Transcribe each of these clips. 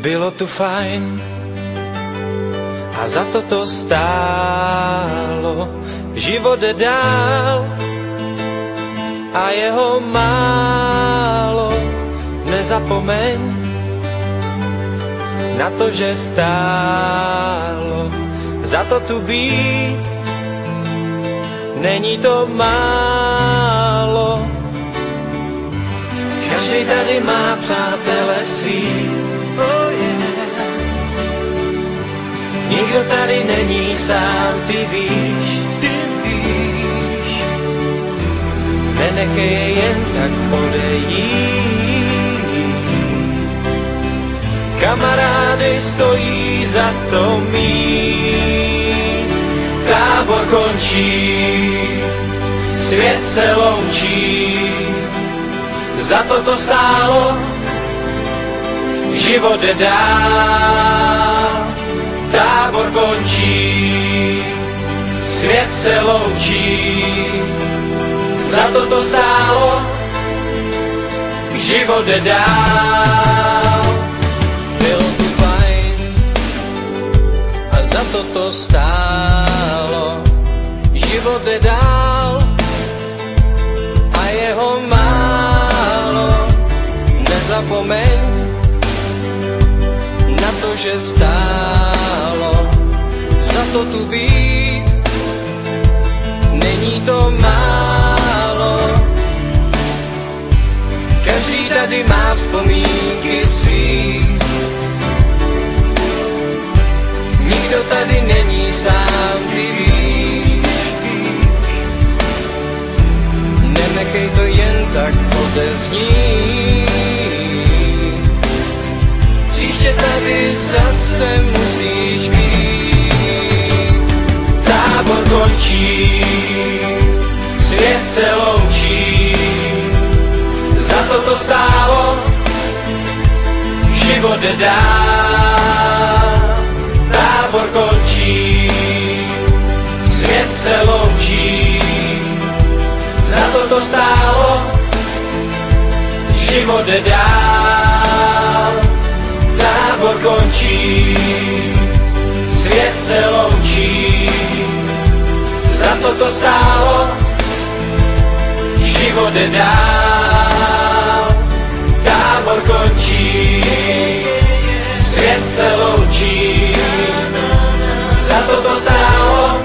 Bylo tu fajn a za to stálo. Život jde dál a jeho málo. Nezapomeň na to, že stálo za to tu být. Není to málo. Každý tady má přátele svý. Oh yeah. Nikdo tady není sám, ty víš. Nenechej je jen tak odejít. Kamarády stojí za to mít. Tábor končí, svět se loučí. Za to stálo, život jde dál. Tábor končí, svět se loučí. Za to stálo, život jde dál. Bylo tu fajn a za to stálo. Život jde dál a jeho málo. Nezapomeň na to, že stálo za to tu být. Není to málo. Každý tady má vzpomínky svý. Nikdo tady není sám, ty víš. Nenechej to jen tak odeznít. Příště tady zase musíš být. Tábor končí, svět se loučí. Za to stálo, život jde dál. Tábor končí, svět se loučí. Za to stálo, život jde dál. Tábor končí, svět se loučí. Za to stálo, život jde dál. Tábor končí, svět se loučí. Za to stálo,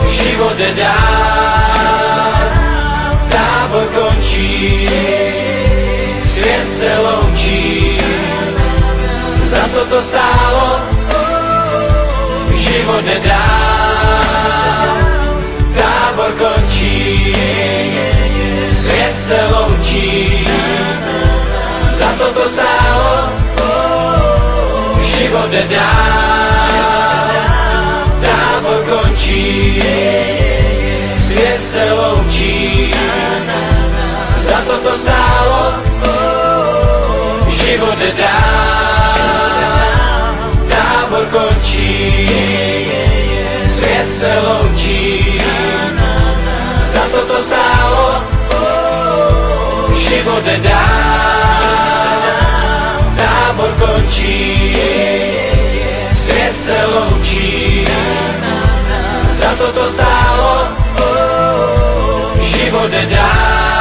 život jde dál. Tábor končí, svět se loučí. Za to stálo, život jde dál. Tábor končí, svět se loučí. Za to stálo, život jde dál. Tábor končí, svět se loučí. Za to stálo, život jde dál. Tábor končí, svět se loučí. Za to stálo, život jde dál. Tábor končí, svět se loučí. Za to stálo, život jde dál.